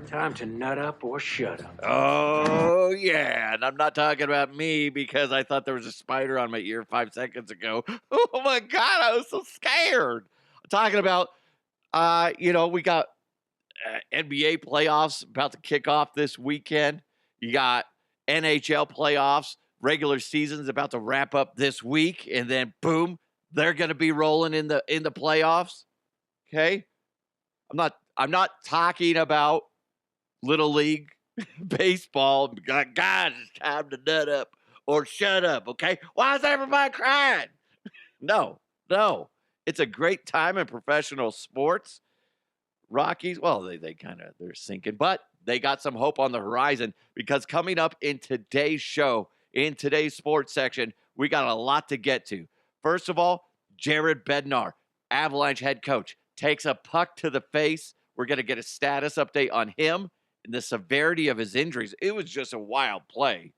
Time to nut up or shut up. Oh, yeah. And I'm not talking about me because I thought there was a spider on my ear 5 seconds ago. Oh, my God. I was so scared. I'm talking about, we got NBA playoffs about to kick off this weekend. You got NHL playoffs. Regular season's about to wrap up this week. And then, boom, they're going to be rolling in the playoffs. Okay? I'm not talking about Little League baseball. God, it's time to nut up or shut up, okay? Why is everybody crying? No. It's a great time in professional sports. Rockies, well, they're sinking, but they got some hope on the horizon because coming up in today's show, in today's sports section, we got a lot to get to. First of all, Jared Bednar, Avalanche head coach, takes a puck to the face. We're going to get a status update on him and the severity of his injuries. It was just a wild play.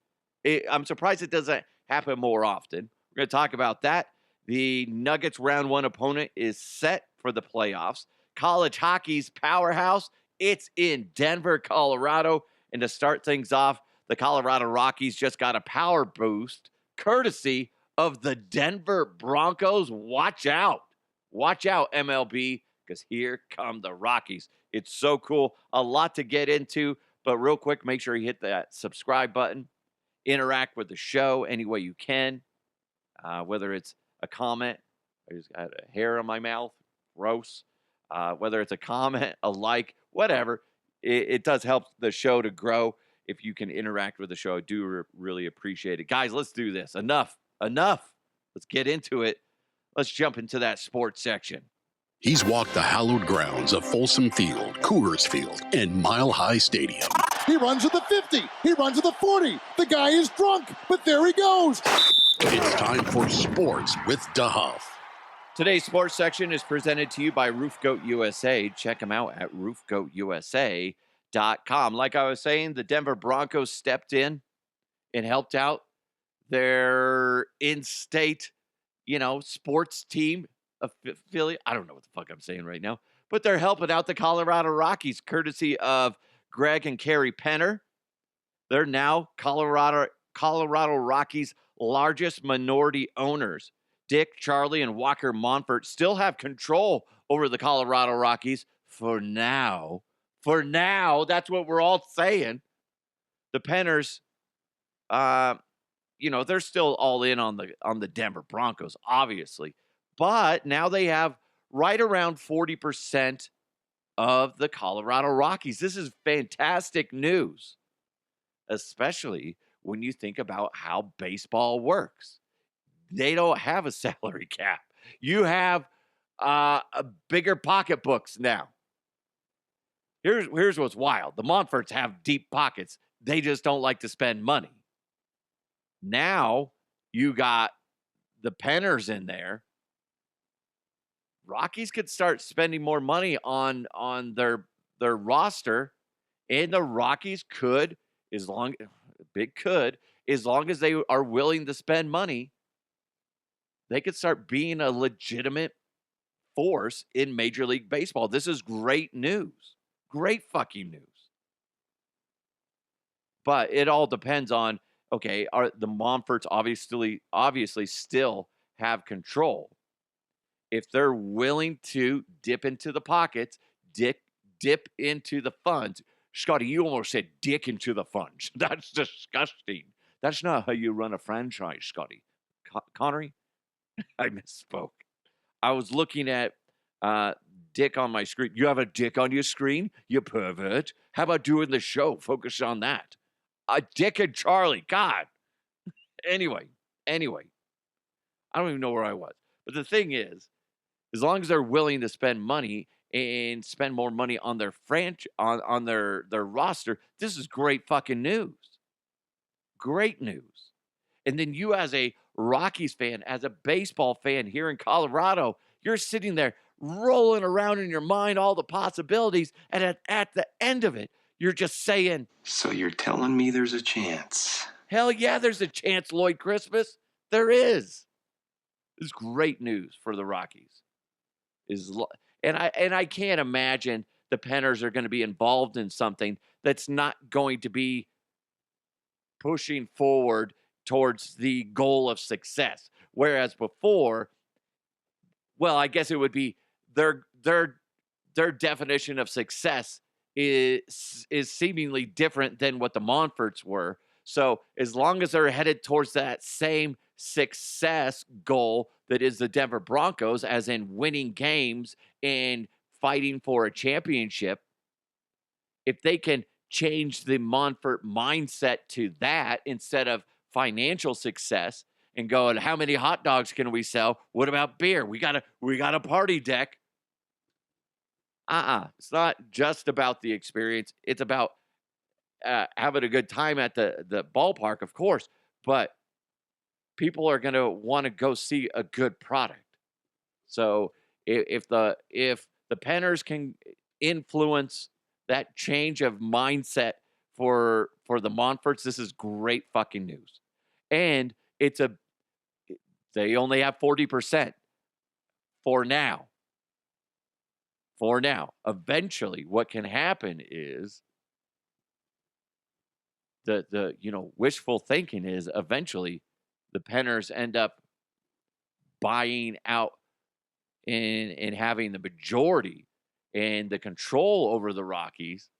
I'm surprised it doesn't happen more often. We're going to talk about that. The Nuggets round one opponent is set for the playoffs. College hockey's powerhouse, it's in Denver, Colorado. And to start things off, the Colorado Rockies just got a power boost courtesy of the Denver Broncos. Watch out, MLB, because here come the Rockies. It's so cool. A lot to get into, but real quick, make sure you hit that subscribe button. Interact with the show any way you can, whether it's a comment. I just got a hair on my mouth. Gross. Whether it's a comment, a like, whatever. It does help the show to grow if you can interact with the show. I do really appreciate it. Guys, let's do this. Enough. Let's get into it. Let's jump into that sports section. He's walked the hallowed grounds of Folsom Field, Coors Field, and Mile High Stadium. He runs to the 50. He runs to the 40. The guy is drunk, but there he goes. It's time for Sports with DeHuff. Today's sports section is presented to you by Roof Goat USA. Check them out at roofgoatusa.com. Like I was saying, the Denver Broncos stepped in and helped out their in-state, sports team affiliate. I don't know what the fuck I'm saying right now, but they're helping out the Colorado Rockies, courtesy of Greg and Carrie Penner. They're now Colorado Rockies' largest minority owners. Dick, Charlie, and Walker Monfort still have control over the Colorado Rockies for now. For now, that's what we're all saying. The Penners, they're still all in on the Denver Broncos, obviously. But now they have right around 40% of the Colorado Rockies. This is fantastic news, especially when you think about how baseball works. They don't have a salary cap. You have a bigger pocketbooks now. Here's what's wild. The Monforts have deep pockets. They just don't like to spend money. Now you got the Penners in there. Rockies could start spending more money on their roster, and the Rockies could, as long as they are willing to spend money, they could start being a legitimate force in Major League Baseball. This is great news. Great fucking news. But it all depends on, okay, are the Monforts obviously still have control? If they're willing to dip into the pockets, dip into the funds. Scotty, you almost said dick into the funds. That's disgusting. That's not how you run a franchise, Scotty. Connery? I misspoke. I was looking at dick on my screen. You have a dick on your screen? You pervert. How about doing the show? Focus on that. Dick and Charlie. God. Anyway. I don't even know where I was. But the thing is, as long as they're willing to spend money and spend more money on their on their roster, this is great fucking news. Great news. And then you, as a Rockies fan, as a baseball fan here in Colorado, you're sitting there rolling around in your mind all the possibilities, and at the end of it, you're just saying, So you're telling me there's a chance? Hell yeah, there's a chance, Lloyd Christmas. There is. It's great news for the Rockies. And I can't imagine the Penners are going to be involved in something that's not going to be pushing forward towards the goal of success. Whereas before, well, I guess it would be their definition of success is seemingly different than what the Monforts were. So as long as they're headed towards that same success goal that is the Denver Broncos, as in winning games and fighting for a championship, if they can change the Monfort mindset to that instead of financial success and going, how many hot dogs can we sell? What about beer? We got a party deck. It's not just about the experience. It's about having a good time at the ballpark, of course, but people are going to want to go see a good product. So if the Penners can influence that change of mindset for the Monforts, this is great fucking news. And they only have 40% for now. For now. Eventually, what can happen is the wishful thinking is eventually the Penners end up buying out and having the majority and the control over the Rockies.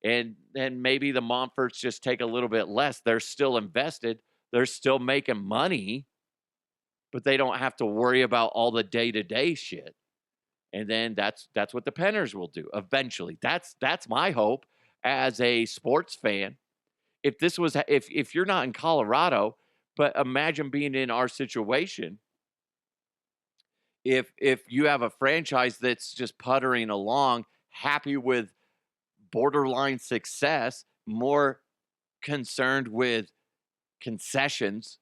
And then maybe the Monforts just take a little bit less. They're still invested. They're still making money, but they don't have to worry about all the day-to-day shit. And then that's what the Penners will do eventually. That's my hope as a sports fan. If you're not in Colorado, but imagine being in our situation. If you have a franchise that's just puttering along, happy with borderline success, more concerned with concessions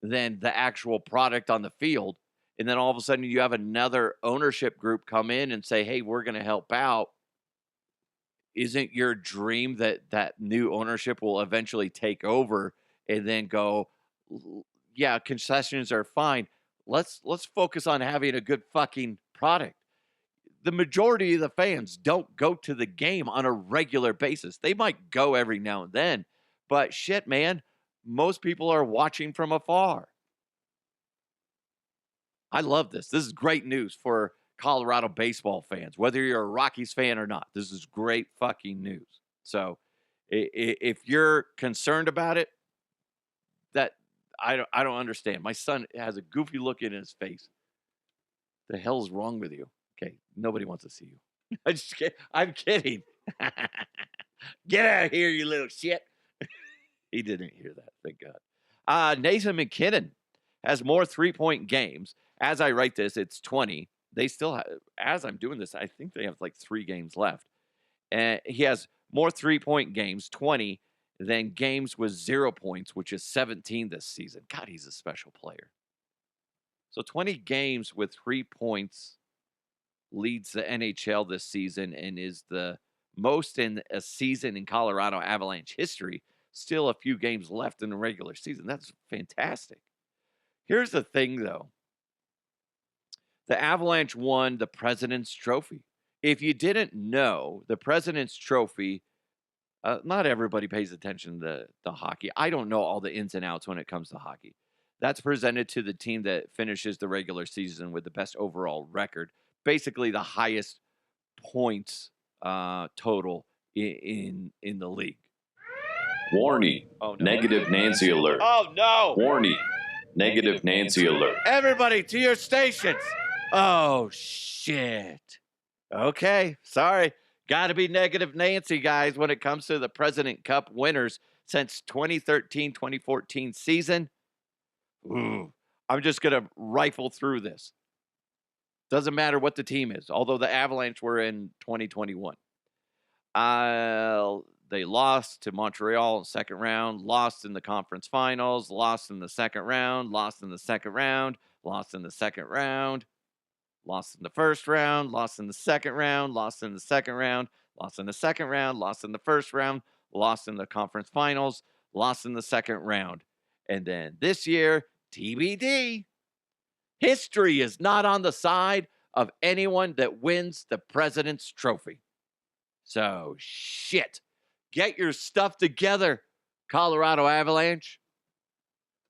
than the actual product on the field, and then all of a sudden you have another ownership group come in and say, hey, we're going to help out. Isn't your dream that new ownership will eventually take over and then go, yeah, concessions are fine. Let's focus on having a good fucking product. The majority of the fans don't go to the game on a regular basis. They might go every now and then, but shit, man, most people are watching from afar. I love this. This is great news for Colorado baseball fans, whether you're a Rockies fan or not. This is great fucking news. So if you're concerned about it, that I don't understand. My son has a goofy look in his face. The hell's wrong with you? Okay, nobody wants to see you. I'm kidding. Get out of here, you little shit. He didn't hear that, thank God. Nathan McKinnon has more three-point games. As I write this, it's 20. They still have, as I'm doing this, I think they have like 3 games left. And he has more three-point games, 20, than games with 0 points, which is 17 this season. God, he's a special player. So 20 games with 3 points leads the NHL this season and is the most in a season in Colorado Avalanche history. Still a few games left in the regular season. That's fantastic. Here's the thing, though. The Avalanche won the President's Trophy. If you didn't know, the President's Trophy, not everybody pays attention to hockey. I don't know all the ins and outs when it comes to hockey. That's presented to the team that finishes the regular season with the best overall record. Basically, the highest points total in the league. Warning. Oh, no. Negative Nancy alert. Oh, no. Warning. Negative Nancy alert. Everybody to your stations. Oh, shit. Okay, sorry. Got to be negative Nancy, guys, when it comes to the President Cup winners since 2013-2014 season. Ooh, I'm just going to rifle through this. Doesn't matter what the team is, although the Avalanche were in 2021. They lost to Montreal in the second round, lost in the conference finals, lost in the second round, lost in the second round, lost in the second round, lost in the first round, lost in the second round, lost in the second round, lost in the second round, lost in the first round, lost in the conference finals, lost in the second round. And then this year, TBD. History is not on the side of anyone that wins the President's Trophy. So, shit. Get your stuff together, Colorado Avalanche.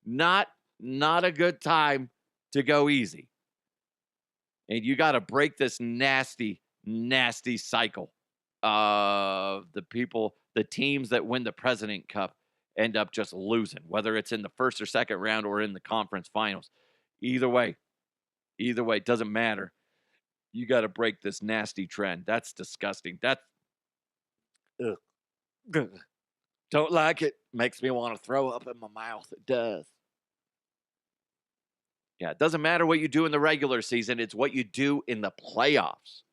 Not a good time to go easy. And you got to break this nasty cycle of the teams that win the President Cup end up just losing, whether it's in the first or second round or in the conference finals. Either way, it doesn't matter. You got to break this nasty trend. That's disgusting. That's ugh. Don't like it. Makes me want to throw up in my mouth. It does. Yeah, it doesn't matter what you do in the regular season. It's what you do in the playoffs.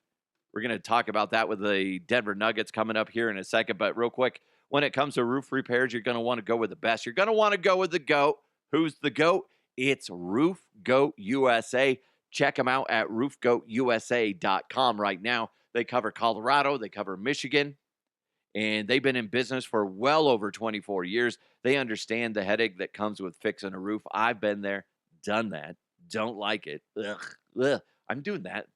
We're going to talk about that with the Denver Nuggets coming up here in a second. But real quick, when it comes to roof repairs, you're going to want to go with the best. You're going to want to go with the GOAT. Who's the GOAT? It's Roof Goat USA. Check them out at roofgoatusa.com right now. They cover Colorado. They cover Michigan. And they've been in business for well over 24 years. They understand the headache that comes with fixing a roof. I've been there, done that. Don't like it. Ugh. I'm doing that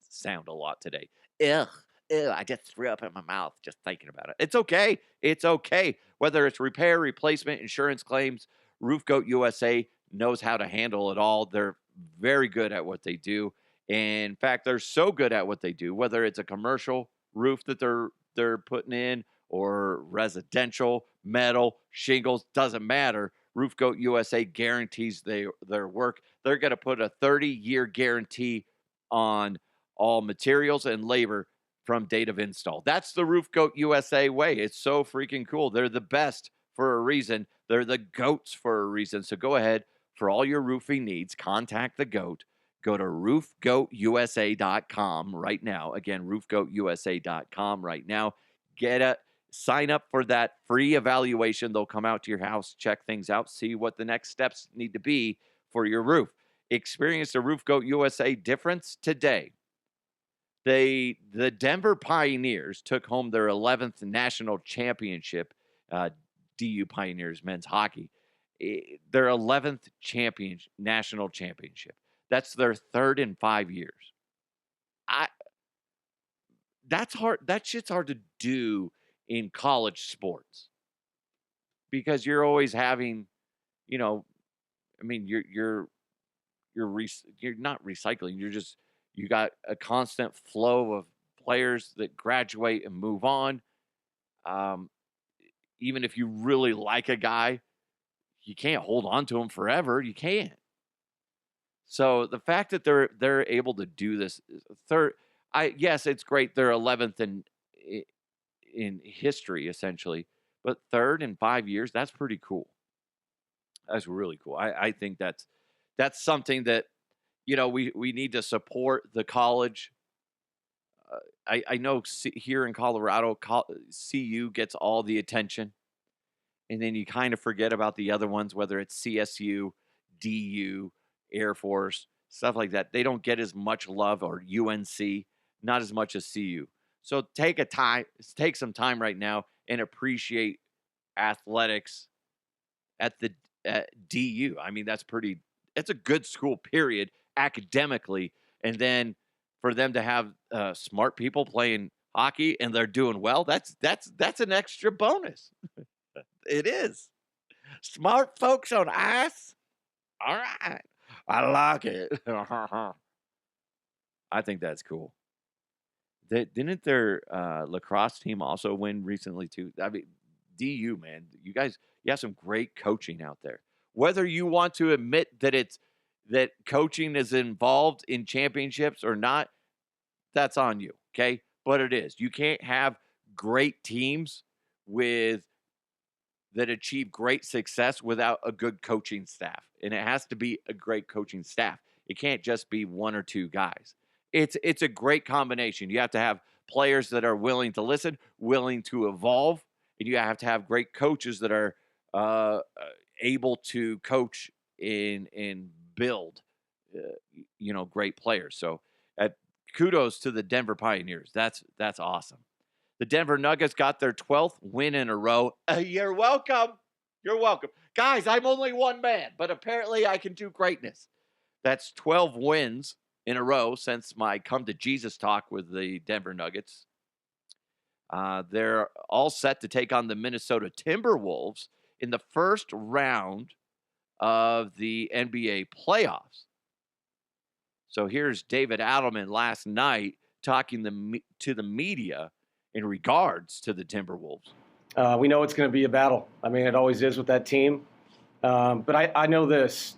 sound a lot today. Ugh. I just threw up in my mouth just thinking about it. It's okay. It's okay. Whether it's repair, replacement, insurance claims, Roof Goat USA knows how to handle it all. They're very good at what they do. In fact, they're so good at what they do, whether it's a commercial roof that they're putting in or residential, metal, shingles, doesn't matter. Roof Goat USA guarantees their work. They're going to put a 30-year guarantee on all materials and labor from date of install. That's the Roof Goat USA way. It's so freaking cool. They're the best for a reason. They're the goats for a reason. So go ahead, for all your roofing needs, contact the GOAT. Go to roofgoatusa.com right now. Again, roofgoatusa.com right now. Sign up for that free evaluation. They'll come out to your house, check things out, see what the next steps need to be for your roof. Experience the Roof Goat USA difference today. The Denver Pioneers took home their 11th national championship, DU Pioneers men's hockey. Their 11th national championship. That's their third in 5 years. That's hard. That shit's hard to do in college sports because you're always having, I mean, you're not recycling. You got a constant flow of players that graduate and move on. Even if you really like a guy, you can't hold on to him forever. You can't. So the fact that they're able to do this yes, it's great. They're 11th in history, essentially, but third in 5 years, that's pretty cool. That's really cool. I think that's something that, we need to support the college. I know here in Colorado, CU gets all the attention, and then you kind of forget about the other ones, whether it's CSU, DU, Air Force, stuff like that. They don't get as much love, or UNC, not as much as CU. So take some time right now and appreciate athletics at DU. I mean, it's a good school, period, academically. And then for them to have smart people playing hockey and they're doing well, that's an extra bonus. It is. Smart folks on ice. All right. I like it. I think that's cool. Didn't their lacrosse team also win recently too? I mean, DU, man, you have some great coaching out there. Whether you want to admit that coaching is involved in championships or not, that's on you, okay? But it is. You can't have great teams that achieve great success without a good coaching staff. And it has to be a great coaching staff. It can't just be one or two guys. It's a great combination. You have to have players that are willing to listen, willing to evolve, and you have to have great coaches that are able to coach and build, great players. So, kudos to the Denver Pioneers. That's awesome. The Denver Nuggets got their 12th win in a row. You're welcome. You're welcome. Guys, I'm only one man, but apparently I can do greatness. That's 12 wins in a row since my come to Jesus talk with the Denver Nuggets. They're all set to take on the Minnesota Timberwolves in the first round of the NBA playoffs. So here's David Adelman last night talking to the media in regards to the Timberwolves. We know it's going to be a battle. I mean, it always is with that team. But I know this.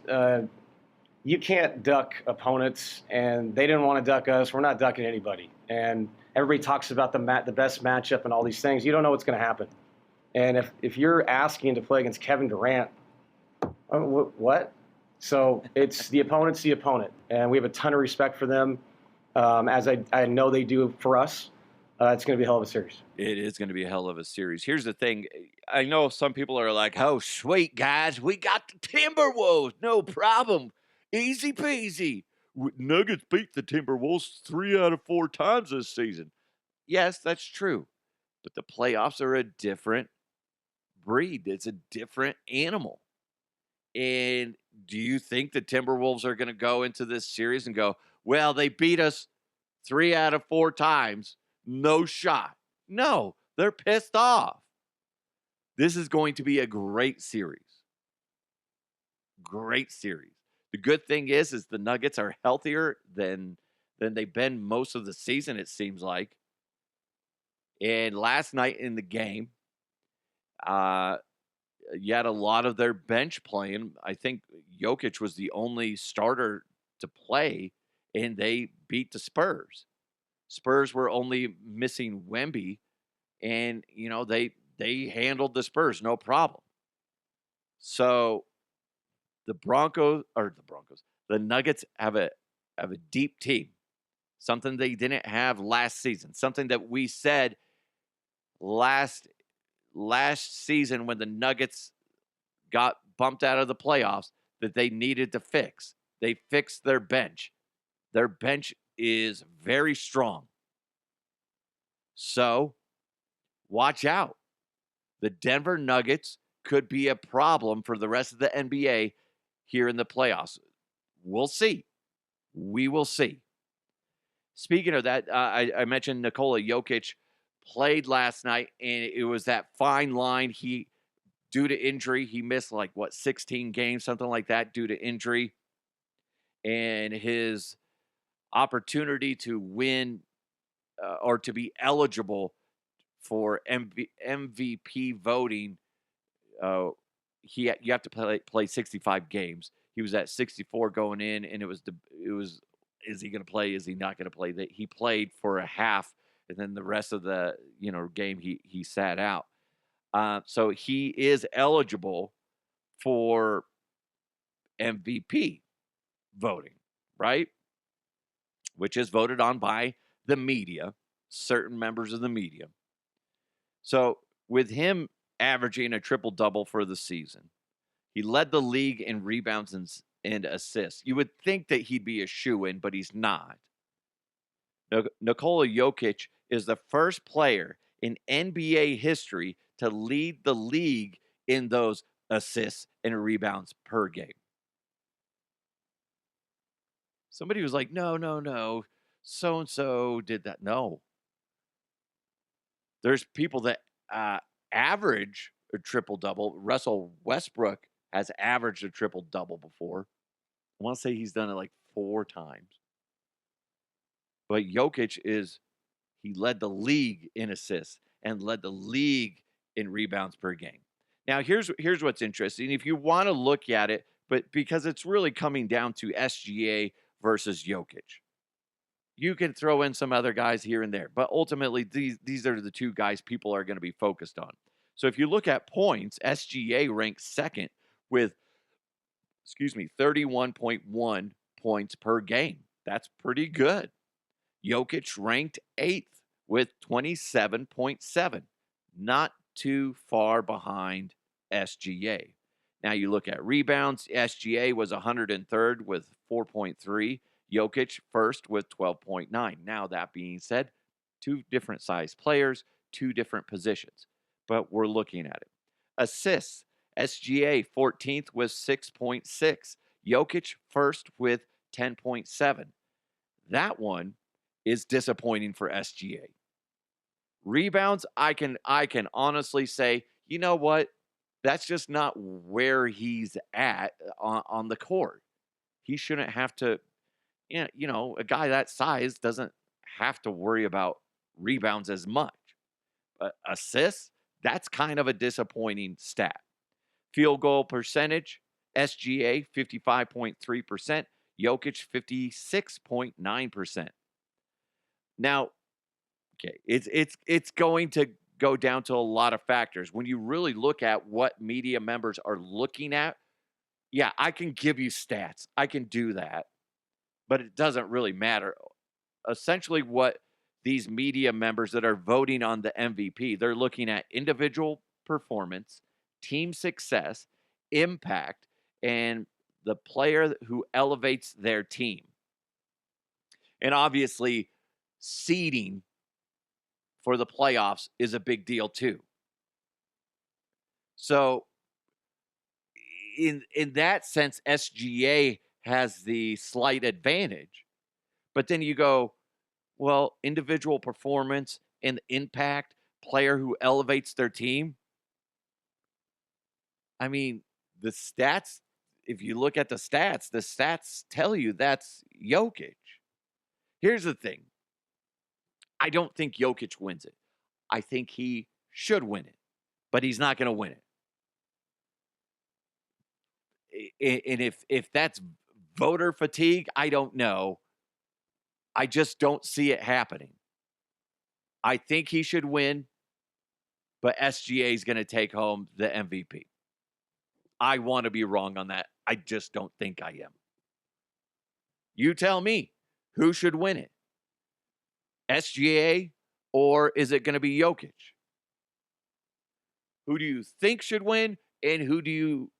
You can't duck opponents, and they didn't want to duck us. We're not ducking anybody. And everybody talks about the best matchup and all these things. You don't know what's going to happen. And if you're asking to play against Kevin Durant, what? So it's the opponent's the opponent. And we have a ton of respect for them, as I know they do for us. It's going to be a hell of a series. It is going to be a hell of a series. Here's the thing. I know some people are like, oh, sweet, guys. We got the Timberwolves. No problem. Easy peasy. Nuggets beat the Timberwolves 3 out of 4 times this season. Yes, that's true. But the playoffs are a different breed. It's a different animal. And do you think the Timberwolves are going to go into this series and go, well, they beat us 3 out of 4 times. No shot. No, they're pissed off. This is going to be a great series. Great series. The good thing is the Nuggets are healthier than they've been most of the season, it seems like. And last night in the game, you had a lot of their bench playing. I think Jokic was the only starter to play, and they beat the Spurs. Spurs were only missing Wemby, and they handled the Spurs no problem. So the Nuggets have a deep team, something they didn't have last season, something that we said last season when the Nuggets got bumped out of the playoffs that they needed to fix. They fixed their bench. Their bench is very strong. So, watch out. The Denver Nuggets could be a problem for the rest of the NBA here in the playoffs. We'll see. We will see. Speaking of that, I mentioned Nikola Jokic played last night, and it was that fine line. Due to injury, he missed 16 games, something like that, due to injury. And his opportunity to win or to be eligible for MVP voting, you have to play 65 games. He was at 64 going in, and it was is he going to play? Is he not going to play? That he played for a half, and then the rest of the game he sat out. So he is eligible for MVP voting, right? Which is voted on by the media, certain members of the media. So with him averaging a triple-double for the season, he led the league in rebounds and assists. You would think that he'd be a shoo-in, but he's not. Nikola Jokic is the first player in NBA history to lead the league in those assists and rebounds per game. Somebody was like, no, so-and-so did that. No. There's people that average a triple-double. Russell Westbrook has averaged a triple-double before. I want to say he's done it 4 times. But Jokic he led the league in assists and led the league in rebounds per game. Now, here's what's interesting. If you want to look at it, but because it's really coming down to SGA versus Jokic. You can throw in some other guys here and there, but ultimately these are the 2 guys people are going to be focused on. So if you look at points, SGA ranks second with 31.1 points per game. That's pretty good. Jokic ranked 8th with 27.7. Not too far behind SGA. Now you look at rebounds. SGA was 103rd with 4.3. Jokic first with 12.9. Now that being said, 2 different size players, 2 different positions. But we're looking at it. Assists. SGA 14th with 6.6. Jokic first with 10.7. That one is disappointing for SGA. Rebounds, I can honestly say, you know what? That's just not where he's at on the court. He shouldn't have to, a guy that size doesn't have to worry about rebounds as much. Assists, that's kind of a disappointing stat. Field goal percentage, SGA 55.3%, Jokic 56.9%. Now, okay, it's going to go down to a lot of factors. When you really look at what media members are looking at, yeah, I can give you stats. I can do that, but it doesn't really matter. Essentially, what these media members that are voting on the MVP, they're looking at individual performance, team success, impact, and the player who elevates their team. And obviously, seeding for the playoffs is a big deal too. So in that sense, SGA has the slight advantage. But then you go, well, individual performance and impact, player who elevates their team. I mean, the stats, if you look at the stats tell you that's Jokic. Here's the thing. I don't think Jokic wins it. I think he should win it, but he's not going to win it. And if that's voter fatigue, I don't know. I just don't see it happening. I think he should win, but SGA is going to take home the MVP. I want to be wrong on that. I just don't think I am. You tell me, who should win it? SGA, or is it going to be Jokic? Who do you think should win, and who do you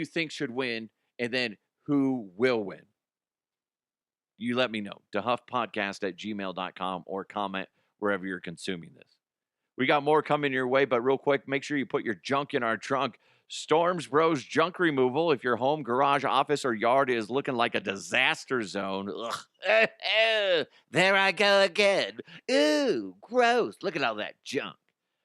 think should win, and then who will win? You let me know. DeHuffPodcast@gmail.com or comment wherever you're consuming this. We got more coming your way, but real quick, make sure you put your junk in our trunk. Storms Bros Junk Removal. If your home, garage, office, or yard is looking like a disaster zone, there I go again. Ooh, gross. Look at all that junk.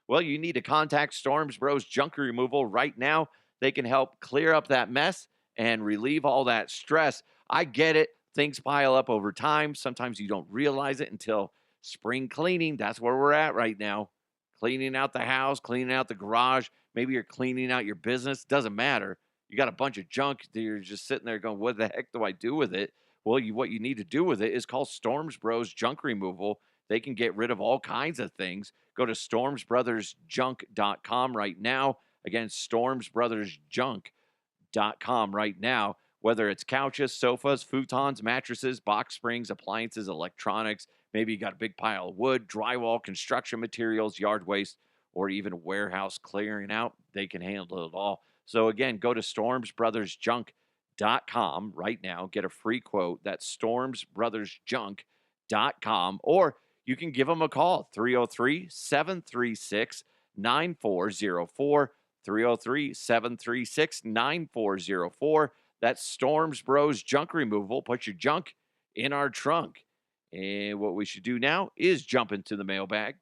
Well, you need to contact Storms Bros Junk Removal right now. They can help clear up that mess and relieve all that stress. I get it. Things pile up over time. Sometimes you don't realize it until spring cleaning. That's where we're at right now. Cleaning out the house, cleaning out the garage. Maybe you're cleaning out your business. Doesn't matter. You got a bunch of junk that you're just sitting there going, what the heck do I do with it? Well, what you need to do with it is call Storms Bros Junk Removal. They can get rid of all kinds of things. Go to stormsbrothersjunk.com right now. Again, stormsbrothersjunk.com right now. Whether it's couches, sofas, futons, mattresses, box springs, appliances, electronics, maybe you got a big pile of wood, drywall, construction materials, yard waste, or even warehouse clearing out, they can handle it all. So again, go to stormsbrothersjunk.com right now. Get a free quote. That's stormsbrothersjunk.com. Or you can give them a call, 303-736-9404, 303-736-9404. That's Storms Bros Junk Removal. Put your junk in our trunk. And what we should do now is jump into the mailbag.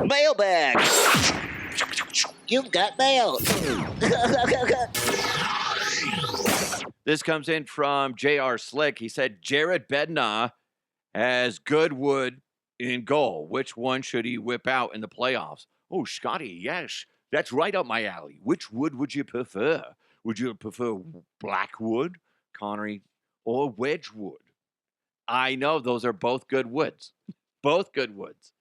Mailbag. You've got mail. This comes in from J.R. Slick. He said, Jared Bednar has good wood in goal. Which one should he whip out in the playoffs? Oh, Scotty, yes. That's right up my alley. Which wood would you prefer? Would you prefer blackwood, Connery, or wedgewood? I know those are both good woods. Both good woods.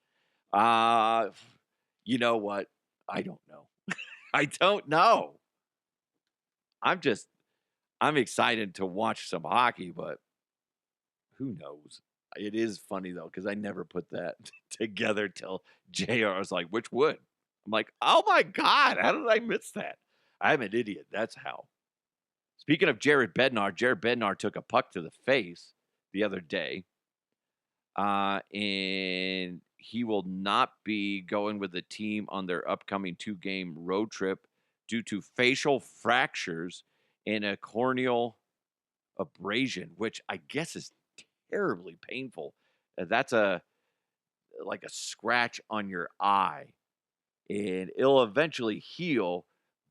You know what? I don't know. I don't know. I'm excited to watch some hockey, but who knows? It is funny, though, because I never put that together till JR was like, which wood? I'm like, oh, my God. How did I miss that? I'm an idiot. That's how. Speaking of Jared Bednar took a puck to the face the other day. And he will not be going with the team on their upcoming 2-game road trip due to facial fractures and a corneal abrasion, which I guess is terribly painful. That's like a scratch on your eye, and it'll eventually heal,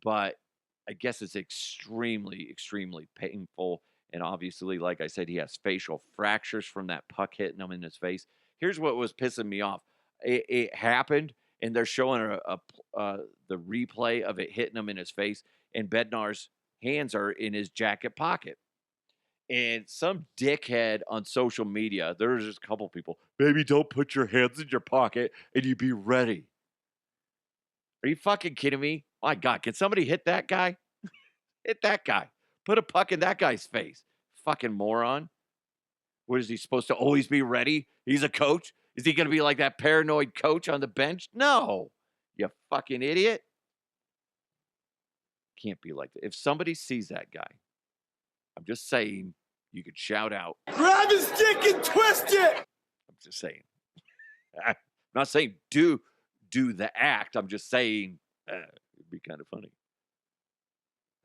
but I guess it's extremely, extremely painful. And obviously, like I said, he has facial fractures from that puck hitting him in his face. Here's what was pissing me off. It happened, and they're showing the replay of it hitting him in his face, and Bednar's hands are in his jacket pocket. And some dickhead on social media, there's just a couple people, baby, don't put your hands in your pocket and you be ready. Are you fucking kidding me? My God, can somebody hit that guy? Hit that guy. Put a puck in that guy's face. Fucking moron. What is he supposed to always be ready? He's a coach. Is he going to be like that paranoid coach on the bench? No. You fucking idiot. Can't be like that. If somebody sees that guy, I'm just saying, you could shout out, grab his dick and twist it. I'm just saying. I'm not saying do the act. I'm just saying it'd be kind of funny.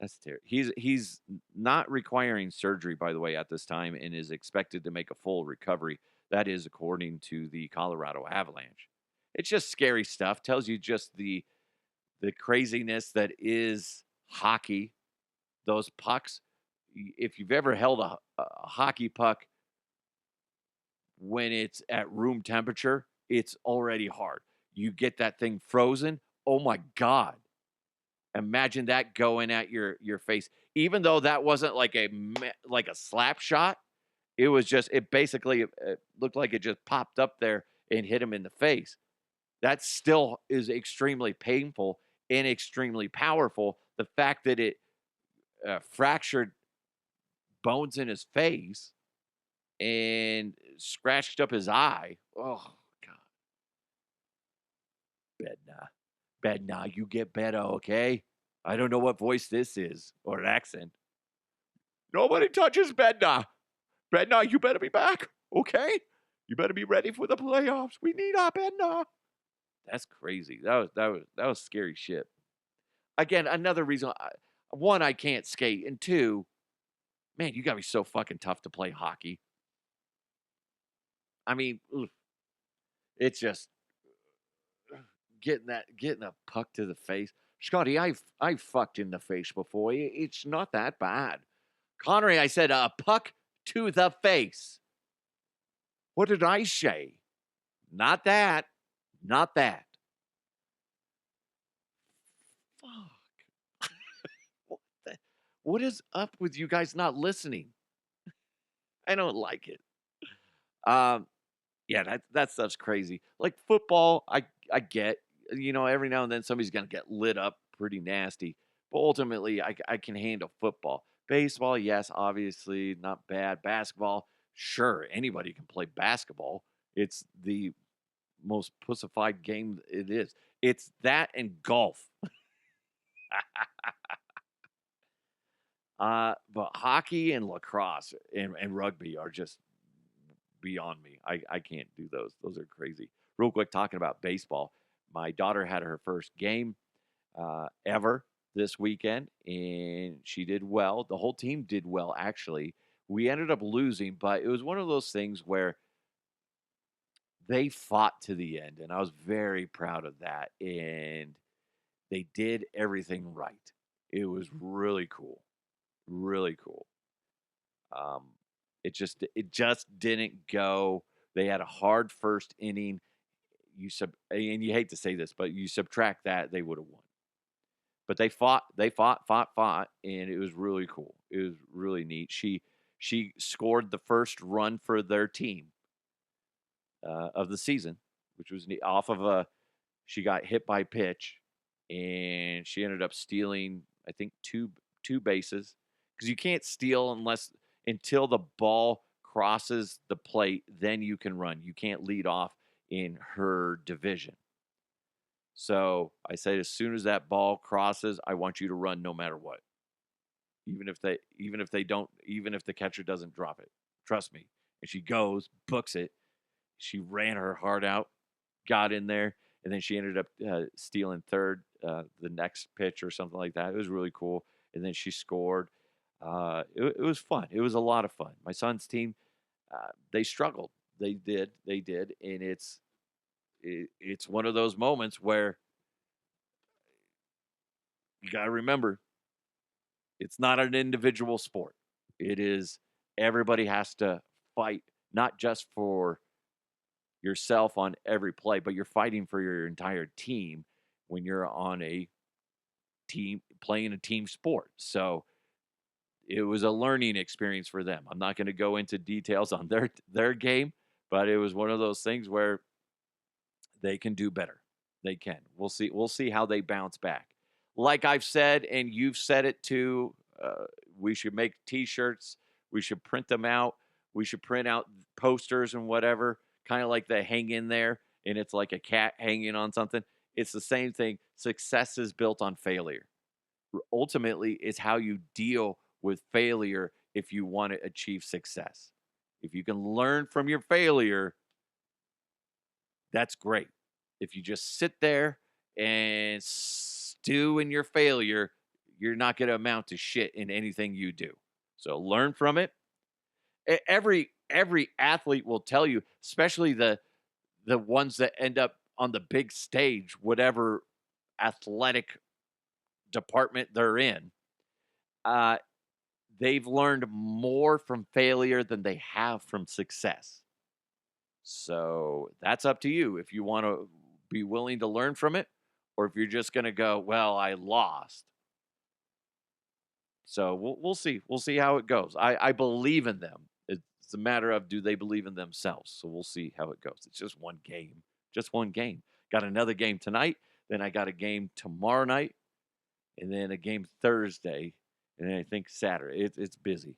That's terrible. He's not requiring surgery, by the way, at this time, and is expected to make a full recovery. That is according to the Colorado Avalanche. It's just scary stuff. Tells you just the craziness that is hockey. Those pucks. If you've ever held a hockey puck when it's at room temperature, it's already hard. You get that thing frozen. Oh my God. Imagine that going at your face. Even though that wasn't like a slap shot, it basically looked like it just popped up there and hit him in the face. That still is extremely painful and extremely powerful. The fact that it fractured bones in his face and scratched up his eye. Oh, God. Bednar, you get better, okay? I don't know what voice this is or accent. Nobody touches Bednar. Bednar, you better be back, okay? You better be ready for the playoffs. We need our Bednar. That's crazy. That was scary shit. Again, another reason. One, I can't skate, and two, man, you gotta be so fucking tough to play hockey. I mean, it's just getting a puck to the face. Scotty, I've fucked in the face before. It's not that bad. Connery, I said a puck to the face. What did I say? Not that. Not that. Fuck. What is up with you guys not listening? I don't like it. Yeah, that stuff's crazy. Like football, I get, every now and then somebody's gonna get lit up pretty nasty. But ultimately, I can handle football. Baseball, yes, obviously not bad. Basketball, sure, anybody can play basketball. It's the most pussified game it is. It's that and golf. But hockey and lacrosse and rugby are just beyond me. I can't do those. Those are crazy. Real quick, talking about baseball. My daughter had her first game ever this weekend, and she did well. The whole team did well, actually. We ended up losing, but it was one of those things where they fought to the end, and I was very proud of that. And they did everything right. It was really cool. Really cool. It just didn't go. They had a hard first inning. And you hate to say this, but you subtract that, they would have won. But they fought, and it was really cool. It was really neat. She scored the first run for their team of the season, which was neat. She got hit by pitch, and she ended up stealing, I think, two bases, because you can't steal until the ball crosses the plate, then you can run. You can't lead off in her division. So I said, as soon as that ball crosses, I want you to run no matter what. Even if the catcher doesn't drop it. Trust me. And she goes, books it. She ran her heart out, got in there, and then she ended up stealing third the next pitch or something like that. It was really cool. And then she scored. It was fun. It was a lot of fun. My son's team, they struggled. They did, and it's one of those moments where you got to remember it's not an individual sport. It is everybody has to fight, not just for yourself on every play, but you're fighting for your entire team when you're on a team playing a team sport. So it was a learning experience for them. I'm not going to go into details on their game, but it was one of those things where they can do better. They can. We'll see how they bounce back. Like I've said, and you've said it too, we should make T-shirts. We should print them out. We should print out posters and whatever, kind of like they hang in there, and it's like a cat hanging on something. It's the same thing. Success is built on failure. Ultimately, it's how you deal with failure if you want to achieve success. If you can learn from your failure, that's great. If you just sit there and stew in your failure, you're not going to amount to shit in anything you do. So learn from it. Every athlete will tell you, especially the ones that end up on the big stage, whatever athletic department they're in, they've learned more from failure than they have from success. So that's up to you if you want to be willing to learn from it, or if you're just going to go, well, I lost. So we'll see. We'll see how it goes. I believe in them. It's a matter of, do they believe in themselves? So we'll see how it goes. It's just one game. Just one game. Got another game tonight. Then I got a game tomorrow night. And then a game Thursday. And then I think Saturday. It's busy.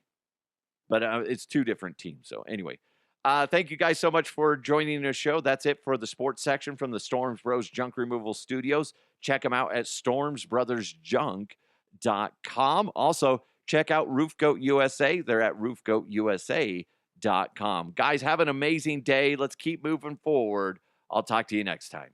But it's two different teams. So anyway, thank you guys so much for joining the show. That's it for the sports section from the Storms Bros Junk Removal Studios. Check them out at stormsbrothersjunk.com. Also, check out Roof Goat USA. They're at roofgoatusa.com. Guys, have an amazing day. Let's keep moving forward. I'll talk to you next time.